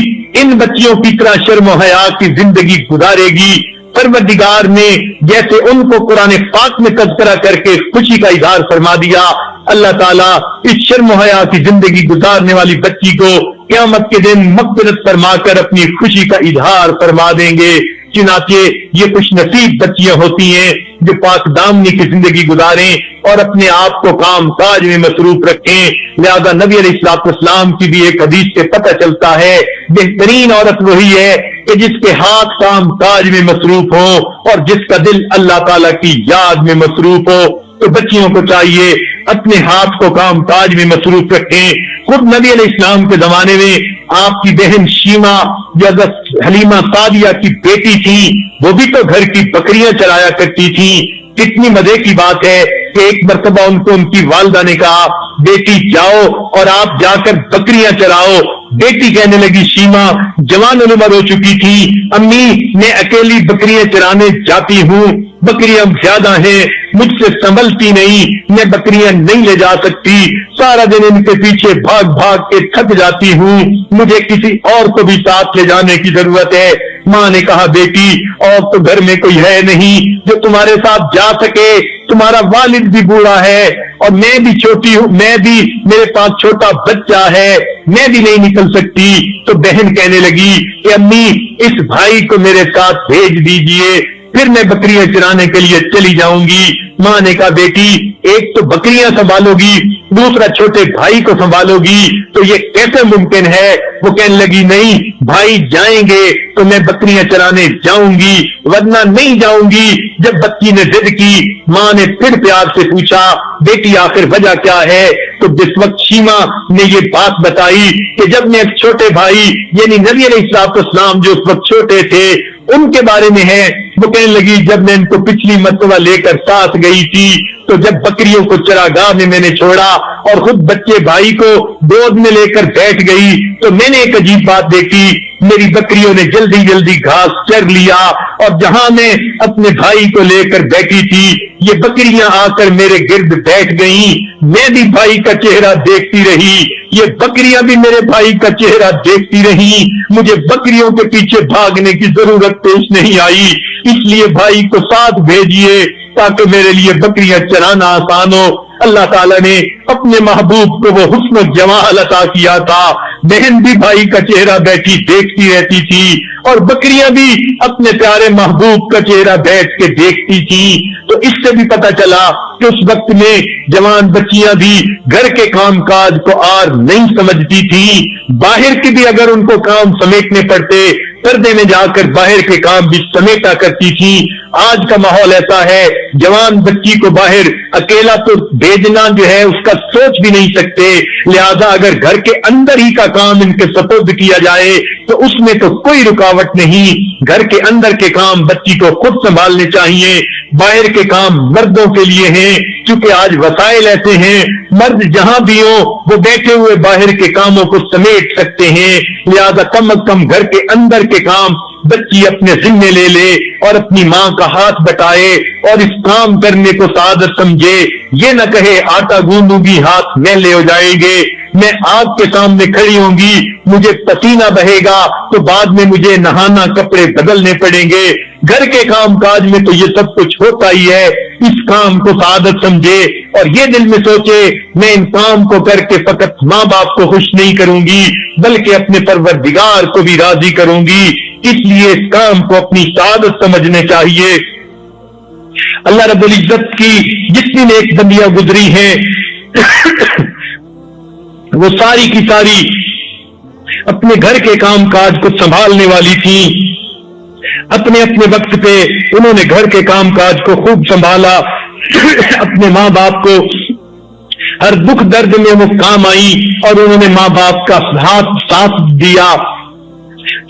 ان بچیوں کی طرح شرم و حیا کی زندگی گزارے گی, پروردگار نے جیسے ان کو قرآن پاک میں تذکرہ کر کے خوشی کا اظہار فرما دیا, اللہ تعالیٰ اس شرم و حیا کی زندگی گزارنے والی بچی کو قیامت کے دن مغفرت فرما کر اپنی خوشی کا اظہار فرما دیں گے. چنانچہ یہ خوش نصیب بچیاں ہوتی ہیں جو پاک دامنی کی زندگی گزاریں اور اپنے آپ کو کام کاج میں مصروف رکھیں. لہذا نبی علیہ السلام کی بھی ایک حدیث سے پتہ چلتا ہے بہترین عورت وہی ہے کہ جس کے ہاتھ کام کاج میں مصروف ہو اور جس کا دل اللہ تعالیٰ کی یاد میں مصروف ہو. تو بچیوں کو چاہیے اپنے ہاتھ کو کام کاج میں مصروف رکھیں. خود نبی علیہ السلام کے زمانے میں آپ کی بہن شیما جو حلیمہ سعدیہ کی بیٹی تھی, وہ بھی تو گھر کی بکریاں چرایا کرتی تھی. کتنی مزے کی بات ہے کہ ایک مرتبہ ان کو ان کی والدہ نے کہا بیٹی جاؤ اور آپ جا کر بکریاں چراؤ. بیٹی کہنے لگی, شیما جوان عمر ہو چکی تھی, امی میں اکیلی بکریاں چرانے جاتی ہوں, بکریاں زیادہ ہیں, مجھ سے سنبھلتی نہیں, میں بکریاں نہیں لے جا سکتی, سارا دن ان کے پیچھے بھاگ بھاگ کے تھک جاتی ہوں, مجھے کسی اور کو بھی ساتھ لے جانے کی ضرورت ہے. ماں نے کہا بیٹی اور تو گھر میں کوئی ہے نہیں جو تمہارے ساتھ جا سکے, تمہارا والد بھی بوڑھا ہے اور میں بھی چھوٹی ہوں, میں بھی میرے پاس چھوٹا بچہ ہے, میں بھی نہیں نکل سکتی. تو بہن کہنے لگی کہ امی اس بھائی کو میرے ساتھ بھیج دیجئے, پھر میں بکریاں چرانے کے لیے چلی جاؤں گی۔ ماں نے کہا بیٹی ایک تو بکریاں سنبھالو گی، دوسرا چھوٹے بھائی کو سنبھالو گی، تو یہ کیسے ممکن ہے؟ وہ کہنے لگی نہیں بھائی جائیں گے تو میں بکریاں چرانے جاؤں گی ورنہ نہیں جاؤں گی۔ جب بچی نے ضد کی، ماں نے پھر پیار سے پوچھا بیٹی آخر وجہ کیا ہے؟ تو جس وقت شیما نے یہ بات بتائی کہ جب میں ایک چھوٹے بھائی یعنی نبی علیہ السلام جو اس وقت چھوٹے تھے ان کے بارے میں ہے، وہ کہنے لگی جب میں ان کو پچھلی مرتبہ لے کر ساتھ گئی تھی تو جب بکریوں کو چراگاہ میں نے چھوڑا اور خود بچے بھائی کو گود میں لے کر بیٹھ گئی تو میں نے ایک عجیب بات دیکھی، میری بکریوں نے جلدی جلدی گھاس چر لیا اور جہاں میں اپنے بھائی کو لے کر بیٹھی تھی یہ بکریاں آ کر میرے گرد بیٹھ گئیں، میں بھی بھائی کا چہرہ دیکھتی رہی، یہ بکریاں بھی میرے بھائی کا چہرہ دیکھتی رہی، مجھے بکریوں کے پیچھے بھاگنے کی ضرورت پیش نہیں آئی، اس لیے بھائی کو ساتھ بھیجیے تاکہ میرے لیے بکریاں چرانا آسان ہو۔ اللہ تعالیٰ نے اپنے محبوب کو وہ حسن و جمال عطا کیا تھا، بہن بھی بھائی کا چہرہ بیٹھی دیکھتی رہتی تھی اور بکریاں بھی اپنے پیارے محبوب کا چہرہ بیٹھ کے دیکھتی تھی۔ تو اس سے بھی پتہ چلا کہ اس وقت میں جوان بچیاں بھی گھر کے کام کاج کو آر نہیں سمجھتی تھی، باہر کے بھی اگر ان کو کام سمیٹنے پڑتے پردے میں جا کر باہر کے کام بھی سمیٹا کرتی تھی۔ آج کا ماحول ایسا ہے جوان بچی کو باہر اکیلا تو بھیجنا جو ہے اس کا سوچ بھی نہیں سکتے، لہذا اگر گھر کے اندر ہی کا کام ان کے سپرد کیا جائے تو اس میں تو کوئی رکاوٹ نہیں، گھر کے اندر کے کام بچی کو خود سنبھالنے چاہیے، باہر کے کام مردوں کے لیے ہیں، کیونکہ آج وسائل ایسے ہیں مرد جہاں بھی ہوں وہ بیٹھے ہوئے باہر کے کاموں کو سمیٹ سکتے ہیں، لہذا کم از کم گھر کے اندر کے کام بچی اپنے ذمے لے لے اور اپنی ماں کا ہاتھ بٹائے اور اس کام کرنے کو سعادت سمجھے، یہ نہ کہے آٹا گوندوں گی ہاتھ میلے ہو جائیں گے، میں آگ کے سامنے کھڑی ہوں گی مجھے پسینہ بہے گا تو بعد میں مجھے نہانا کپڑے بدلنے پڑیں گے، گھر کے کام کاج میں تو یہ سب کچھ ہوتا ہی ہے، اس کام کو سعادت سمجھے اور یہ دل میں سوچے میں ان کام کو کر کے فقط ماں باپ کو خوش نہیں کروں گی بلکہ اپنے پروردگار کو بھی راضی کروں گی، اس لیے اس کام کو اپنی سعادت سمجھنے چاہیے۔ اللہ رب العزت کی جتنی نیک بندیاں گزری ہیں وہ ساری کی ساری اپنے گھر کے کام کاج کو سنبھالنے والی تھیں، اپنے اپنے وقت پہ انہوں نے گھر کے کام کاج کو خوب سنبھالا، اپنے ماں باپ کو ہر دکھ درد میں وہ کام آئی اور انہوں نے ماں باپ کا ساتھ دیا۔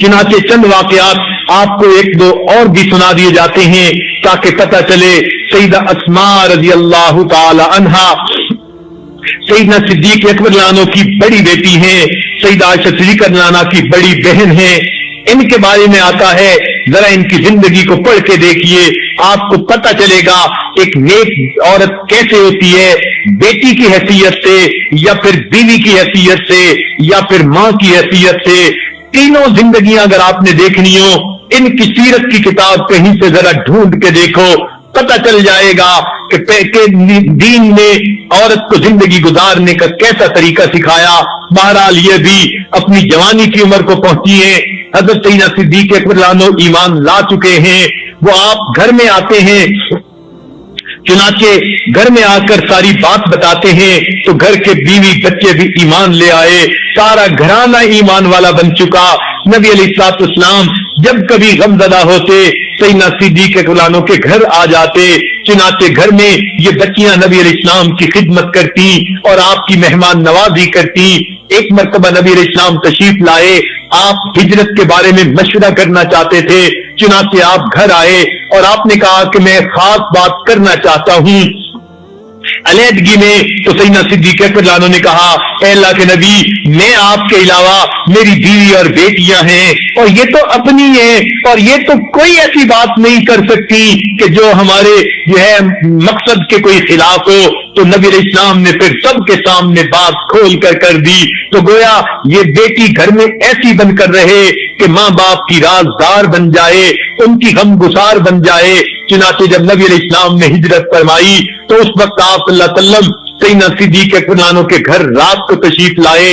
چنانچہ چند واقعات آپ کو ایک دو اور بھی سنا دیے جاتے ہیں تاکہ پتہ چلے۔ سیدہ اسماء رضی اللہ تعالی عنہا سیدنا صدیق اکبر رضی اللہ عنہ کی بڑی بیٹی ہیں، سیدہ عائشہ صدیقہ رضی اللہ عنہا کی بڑی بہن ہیں، ان کے بارے میں آتا ہے ذرا ان کی زندگی کو پڑھ کے دیکھیے، آپ کو پتہ چلے گا ایک نیک عورت کیسے ہوتی ہے، بیٹی کی حیثیت سے یا پھر بیوی کی حیثیت سے یا پھر ماں کی حیثیت سے، تینوں زندگیاں اگر آپ نے دیکھنی ہو ان کی سیرت کی کتاب کہیں سے ذرا ڈھونڈ کے دیکھو، پتہ چل جائے گا کہ دین نے عورت کو زندگی گزارنے کا کیسا طریقہ سکھایا۔ بہرحال یہ بھی اپنی جوانی کی عمر کو پہنچی ہیں، حضرت سیدنا صدیق اکبر رضی اللہ عنہ ایمان لا چکے ہیں، وہ آپ گھر میں آتے ہیں، چنانچہ گھر میں آ کر ساری بات بتاتے ہیں تو گھر کے بیوی بچے بھی ایمان لے آئے، سارا گھرانہ ایمان والا بن چکا۔ نبی علیہ السلام جب کبھی غم زدہ ہوتے سیدنا صدیق اکبر رضی اللہ عنہ کے گھر آ جاتے، چنانچہ گھر میں یہ بچیاں نبی علیہ السلام کی خدمت کرتی اور آپ کی مہمان نوازی کرتی۔ ایک مرتبہ نبی علیہ السلام تشریف لائے، آپ ہجرت کے بارے میں مشورہ کرنا چاہتے تھے، چنانچہ آپ گھر آئے اور آپ نے کہا کہ میں خاص بات کرنا چاہتا ہوں علیحدگی میں، تو سیدنا صدیق اکبر رضی اللہ عنہ نے کہا اے اللہ کے نبی میں آپ کے علاوہ میری بیوی اور بیٹیاں ہیں اور یہ تو اپنی ہیں اور یہ تو کوئی ایسی بات نہیں کر سکتی کہ جو ہمارے جو ہے مقصد کے کوئی خلاف ہو، تو نبی علیہ السلام نے پھر سب کے سامنے بات کھول کر دی، تو گویا یہ بیٹی گھر میں ایسی بن کر رہے کہ ماں باپ کی رازدار بن جائے، ان کی غم گسار بن جائے۔ چنانچہ جب نبی علیہ السلام نے ہجرت فرمائی تو اس وقت آپ صلی اللہ علیہ وسلم سیدنا صدیق اکبر رضی اللہ عنہ کے گھر رات کو تشریف لائے،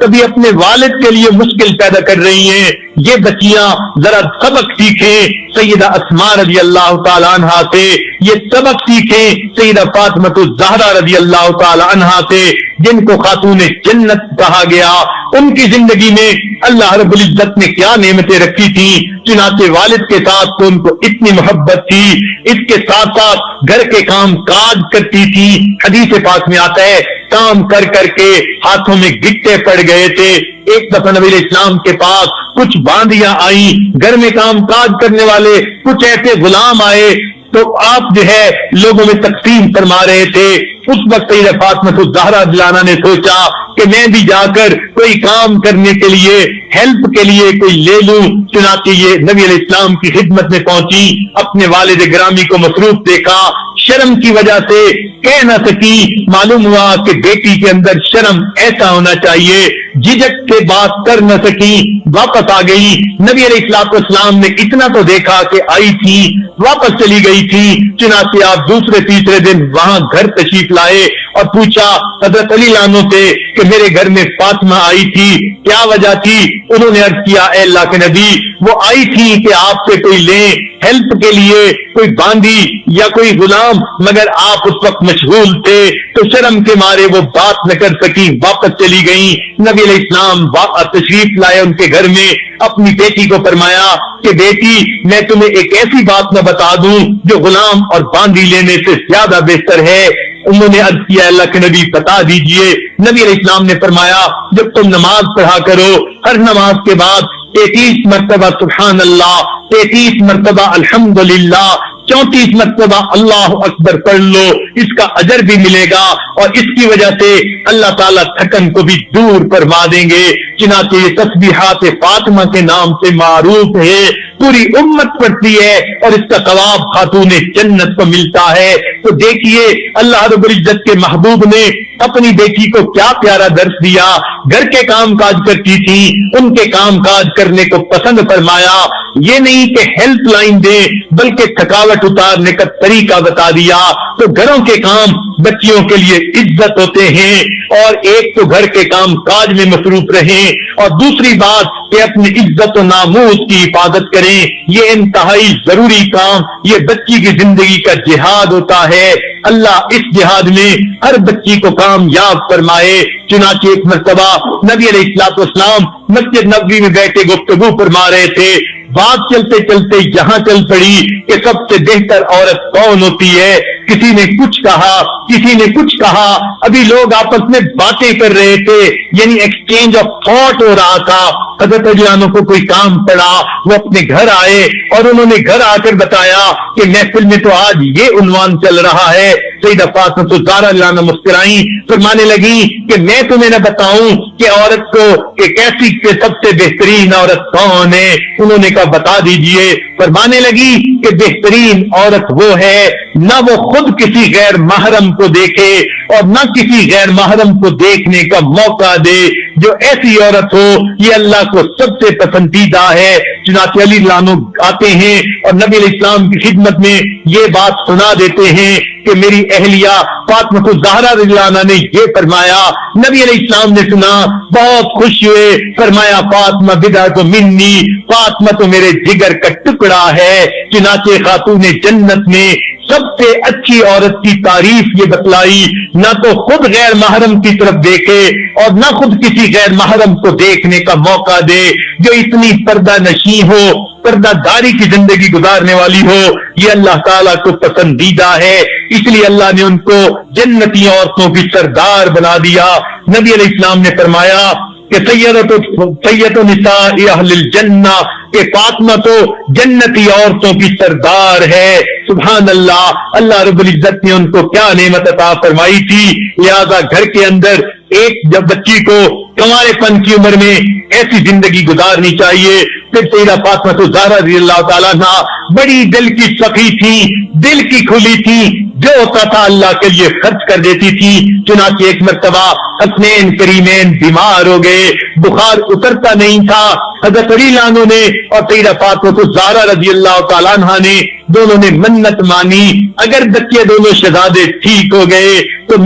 کبھی اپنے والد کے لیے مشکل پیدا کر رہی ہیں. یہ بچیاں ذرا سبق سیکھیں سیدہ اسماء رضی اللہ تعالیٰ عنہا سے, یہ سبق سیکھیں سیدہ فاطمہ الزہرا رضی اللہ تعالیٰ عنہا سے, جن کو خاتون جنت کہا گیا. ان کی زندگی میں اللہ رب العزت نے کیا نعمتیں رکھی تھی. چنانچہ والد کے ساتھ تو ان کو اتنی محبت تھی, اس کے ساتھ ساتھ گھر کے کام کاج کرتی تھی. حدیث پاک میں آتا ہے کام کر کر کے ہاتھوں میں گٹے پڑ گئے تھے. ایک دفعہ نبی علیہ السلام کے پاس کچھ باندیاں آئیں, گھر میں کام کاج کرنے والے کچھ ایسے غلام آئے, تو آپ جو ہے لوگوں میں تقسیم فرما رہے تھے. اس وقت سیدہ فاطمہ الزہرا رضی اللہ عنہا نے سوچا کہ میں بھی جا کر کوئی کام کرنے کے لیے, ہیلپ کے لیے کوئی لے لوں. چنانچہ یہ نبی علیہ السلام کی خدمت میں پہنچی, اپنے والد گرامی کو مصروف دیکھا, شرم کی وجہ سے کہہ نہ سکی. معلوم ہوا کہ بیٹی کے اندر شرم ایسا ہونا چاہیے, جھجک کے بات کر نہ سکی, واپس آ گئی. نبی علیہ السلام نے اتنا تو دیکھا کہ آئی تھی, واپس چلی گئی تھی. چنانچہ آپ دوسرے تیسرے دن وہاں گھر تشریف لائے اور پوچھا حضرت علی عنہ سے کہ میرے گھر میں فاطمہ آئی تھی, کیا وجہ تھی؟ انہوں نے عرض کیا اے اللہ کے نبی, وہ آئی تھی کہ آپ سے کوئی لیں ہیلپ کے لیے, کوئی باندی یا کوئی غلام, مگر آپ اس وقت مشغول تھے تو شرم کے مارے وہ بات نہ کر سکی, واپس چلی گئیں. نبی علیہ السلام تشریف لائے ان کے گھر میں, اپنی بیٹی کو فرمایا کہ بیٹی میں تمہیں ایک ایسی بات نہ بتا دوں جو غلام اور باندی لینے سے زیادہ بہتر ہے. انہوں نے عرض کیا اللہ کے نبی بتا دیجئے. نبی علیہ السلام نے فرمایا جب تم نماز پڑھا کرو, ہر نماز کے بعد 33 مرتبہ سبحان اللہ, 33 مرتبہ الحمدللہ, 34 مرتبہ اللہ اکبر پڑھ لو, اس کا اجر بھی ملے گا اور اس کی وجہ سے اللہ تعالیٰ تھکن کو بھی دور فرما دیں گے. چنانچہ یہ تسبیحات فاطمہ کے نام سے معروف ہے, پوری امت پڑھتی ہے اور اس کا ثواب خاتون جنت کو ملتا ہے. تو دیکھیے اللہ رب العزت کے محبوب نے اپنی بیٹی کو کیا پیارا درس دیا. گھر کے کام کاج کرتی تھی, ان کے کام کاج کرنے کو پسند فرمایا. یہ نہیں کہ ہیلپ لائن دے بلکہ تھکاوٹ اتارنے کا طریقہ بتا دیا. تو گھروں کے کام بچیوں کے لیے عزت ہوتے ہیں, اور ایک تو گھر کے کام کاج میں مصروف رہیں, اور دوسری بات کہ اپنی عزت و ناموس کی حفاظت کریں. یہ انتہائی ضروری کام, یہ بچی کی زندگی کا جہاد ہوتا ہے. اللہ اس جہاد میں ہر بچی کو کامیاب فرمائے. چنانچہ ایک مرتبہ نبی علیہ السلام مسجد نبوی میں بیٹھے گفتگو فرما رہے تھے. بات چلتے چلتے یہاں چل پڑی کہ سب سے بہتر عورت کون ہوتی ہے. کسی نے کچھ کہا, کسی نے کچھ کہا. ابھی لوگ آپس میں باتیں کر رہے تھے, یعنی ایکسچینج آف تھاٹ ہو رہا تھا. حضرت علی عنہ کو کوئی کام پڑا, وہ اپنے گھر آئے اور انہوں نے گھر آ کر بتایا کہ محفل میں تو آج یہ عنوان چل رہا ہے. سیدہ فاطمہ الزہرا رضی اللہ عنہا مسکرائیں, فرمانے لگی کہ میں تمہیں نہ بتاؤں کہ عورت کو کہ کیسی کہ سب سے بہترین عورت کون ہے. انہوں نے کہا بتا دیجئے. فرمانے لگی کہ بہترین عورت وہ ہے نہ وہ خود کسی غیر محرم کو دیکھے اور نہ کسی غیر محرم کو دیکھنے کا موقع دے. جو ایسی عورت ہو یہ اللہ کو سب سے پسندیدہ ہے. چنانچہ علی عنہ آتے ہیں اور نبی علیہ السلام کی خدمت میں یہ بات سنا دیتے ہیں کہ میری اہلیہ فاطمہ الزہرا رضی اللہ عنہا نے یہ فرمایا. نبی علیہ السلام نے سنا, بہت خوش ہوئے, فرمایا فاطمہ بضعۃ منی, فاطمہ تو میرے جگر کا ٹکڑا ہے. چنانچہ خاتون جنت میں سب سے اچھی عورت کی تعریف یہ بتلائی, نہ تو خود غیر محرم کی طرف دیکھے اور نہ خود کسی غیر محرم کو دیکھنے کا موقع دے, جو اتنی پردہ نشین ہو, پردہ داری کی زندگی گزارنے والی ہو. یہ اللہ تعالیٰ کو پسندیدہ ہے, اس لیے اللہ نے ان کو جنتی عورتوں کی سردار بنا دیا. نبی علیہ السلام نے فرمایا کہ سید نساء اہل الجنہ, کہ فاطمہ تو جنتی عورتوں کی سردار ہے. سبحان اللہ, اللہ رب العزت نے ان کو کیا نعمت عطا فرمائی تھی. لہذا گھر کے اندر ایک جب بچی کو کنوارے پن کی عمر میں ایسی زندگی گزارنی چاہیے. پھر سیدہ فاطمہ الزہرا رضی اللہ تعالیٰ عنہا بڑی دل کی سخی تھی, دل کی کھلی تھی, جو ہوتا تھا اللہ کے لیے خرچ کر دیتی تھی. چنانچہ ایک مرتبہ حسنین کریمین بیمار ہو گئے, بخار اترتا نہیں تھا. حضرت علی عنہ نے اور سیدہ فاطمہ الزہرا رضی اللہ تعالیٰ عنہا نے دونوں نے منت مانی, اگر بچے دونوں شہزادے ٹھیک ہو گئے تو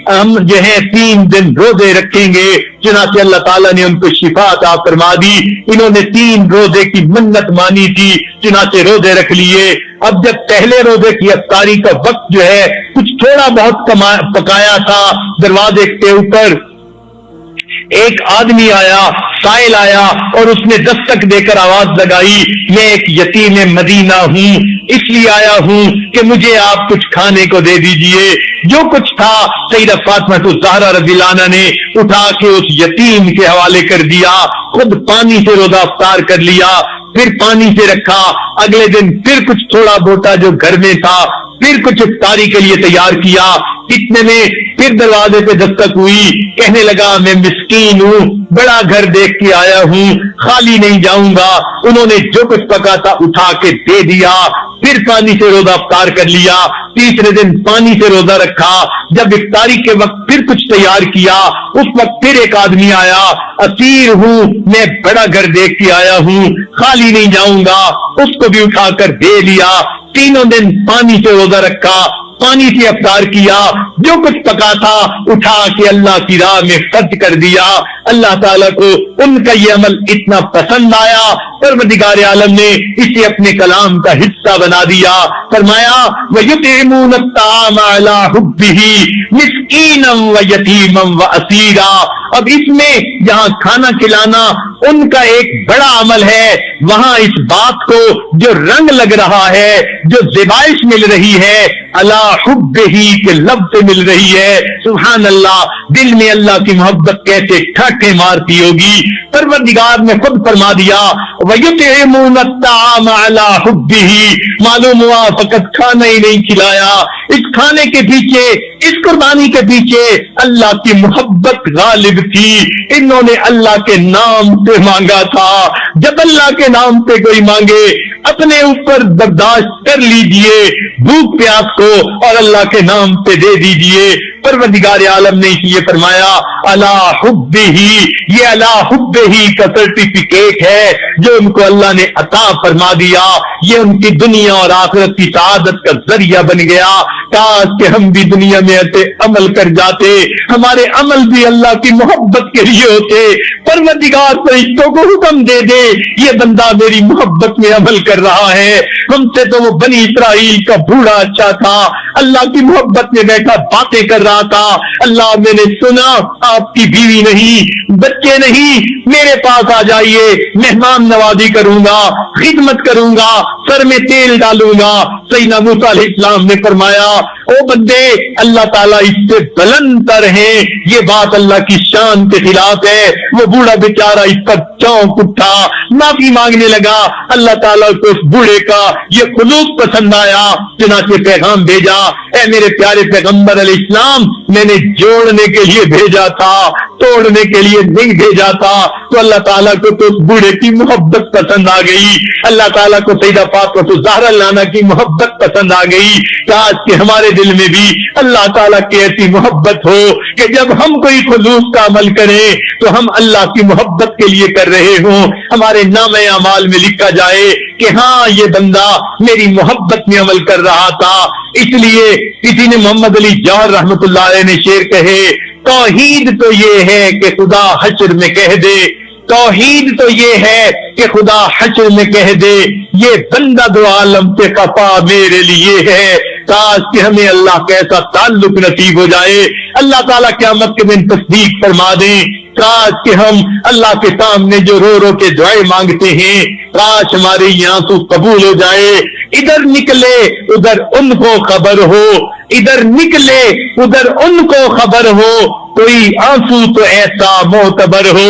ہم جو ہے 3 دن روزے رکھیں گے. چنانچہ اللہ تعالیٰ نے ان کو شفا عطا فرما دی. انہوں نے 3 روزے کی منت مانی تھی, چنانچہ روزے رکھ لیے. اب جب پہلے روزے کی افطاری کا وقت جو ہے کچھ تھوڑا بہت پکایا تھا, دروازے کے اوپر ایک آدمی آیا, سائل آیا اور اس نے دستک دے کر آواز لگائی, میں ایک یتیم مدینہ ہوں, اس لیے آیا ہوں کہ مجھے آپ کچھ کھانے کو دے دیجئے. جو کچھ تھا سیدہ فاطمہ الزہرا رضی اللہ عنہا نے اٹھا کے اس یتیم کے حوالے کر دیا, خود پانی سے روزہ افطار کر لیا, پھر پانی سے رکھا. اگلے دن پھر کچھ تھوڑا بوٹا جو گھر میں تھا پھر کچھ افطاری کے لیے تیار کیا. اتنے میں پھر دروازے پہ دستک ہوئی, کہنے لگا میں مسکین ہوں, بڑا گھر دیکھ کے آیا ہوں, خالی نہیں جاؤں گا. انہوں نے جو کچھ پکا تھا اٹھا کے دے دیا, پھر پانی سے روزہ افطار کر لیا. تیسرے دن پانی سے روزہ رکھا. جب افطاری کے وقت پھر کچھ تیار کیا, اس وقت پھر ایک آدمی آیا, اسیر ہوں, میں بڑا گھر دیکھ کے آیا ہوں, خالی نہیں جاؤں گا. اس کو بھی اٹھا کر دے لیا. تینوں دن پانی سے روزہ رکھا, پانی سے افطار کیا, جو کچھ پکا تھا اٹھا کے اللہ کی راہ میں خرچ کر دیا. اللہ تعالیٰ کو ان کا یہ عمل اتنا پسند آیا, پروردگار عالم نے اسے اپنے کلام کا حصہ بنا دیا. فرمایا وَيُطْعِمُونَ الطَّعَامَ عَلَىٰ حُبِّهِ مِسْكِينًا وَيَتِيمًا وَأَسِيرًا. اب اس میں جہاں کھانا کھلانا ان کا ایک بڑا عمل ہے, وہاں اس بات کو جو رنگ لگ رہا ہے, جو زیبائش مل رہی ہے, علی حبہ کے لفظ سے مل رہی ہے. سبحان اللہ, دل میں اللہ کی محبت کیسے ٹھاٹھے مارتی ہوگی. پروردگار نے خود فرما دیا وَيُطْعِمُونَ الطَّعَامَ عَلَىٰ حُبِّهِ. معلوم ہوا فقط کھانا ہی نہیں کھلایا, اس کھانے کے پیچھے, اس قربانی کے پیچھے اللہ کی محبت غالب تھی. انہوں نے اللہ کے نام سے مانگا تھا. جب اللہ کے نام پہ کوئی مانگے اپنے اوپر برداشت کر لیجئے بھوک پیاس کو اور اللہ کے نام پہ دے دیجئے. پروردگار عالم نے اس لیے فرمایا علی حبہ, یہ علی حبہ کا سرٹیفکیٹ ہے جو ان کو اللہ نے عطا فرما دیا. یہ ان کی دنیا اور آخرت کی سعادت کا ذریعہ بن گیا. کاش کہ ہم بھی دنیا میں ایسے عمل کر جاتے, ہمارے عمل بھی اللہ کی محبت کے لیے ہوتے. پروردگار فرشتوں کو حکم دے دے یہ بندہ میری محبت میں عمل کر رہا ہے. ہم سے تو وہ بنی اسرائیل کا بوڑھا اچھا تھا, اللہ کی محبت میں بیٹھا باتیں کر رہا تھا. اللہ میں نے سنا آپ کی بیوی نہیں, بچے نہیں, میرے پاس آ جائیے, مہمان نوازی کروں گا, خدمت کروں گا, سر میں تیل ڈالوں گا. سیدنا موسیٰ علیہ السلام نے فرمایا او بندے اللہ تعالیٰ اس سے بلند تر ہے, یہ بات اللہ کی شان کے خلاف ہے. وہ بوڑھا بیچارہ اس پر چونک اٹھا, معافی مانگنے لگا. اللہ تعالیٰ کو اس بوڑھے کا یہ خلوص پسند آیا, چنانچہ پیغام بھیجا اے میرے پیارے پیغمبر علیہ السلام, میں نے جوڑنے کے لیے بھیجا تھا, توڑنے کے لیے نہیں بھیجا تھا. تو اللہ تعالیٰ کو تو اس بوڑھے کی محبت پسند آ گئی. اللہ تعالیٰ کو سیدہ فاطمہ الزہرا عنہا کی محبت پسند آ گئی. کاش کہ ہمارے دل میں بھی اللہ تعالیٰ کی ایسی محبت ہو کہ جب ہم کوئی خلوص کا عمل کریں تو ہم اللہ کی محبت کے لیے کر رہے ہوں. ہمارے نامہ اعمال میں لکھا جائے کہ ہاں یہ بندہ میری محبت میں عمل کر رہا تھا. اس لیے کسی نے محمد علی جوہر رحمت اللہ علیہ نے شعر کہے توحید تو یہ ہے کہ خدا حشر میں کہہ دے, توحید تو یہ ہے کہ خدا حشر میں کہہ دے یہ بندہ دو عالم پہ خفا میرے لیے ہے. کاش کہ ہمیں اللہ کا ایسا تعلق نصیب ہو جائے, اللہ تعالیٰ قیامت کے دن تصدیق فرما دیں. کاش کہ ہم اللہ کے سامنے جو رو رو کے دعائیں مانگتے ہیں کاش ہمارے یہاں تو قبول ہو جائے. ادھر نکلے ادھر ان کو خبر ہو, ادھر نکلے ادھر ان کو خبر ہو, کوئی آنسو تو ایسا معتبر ہو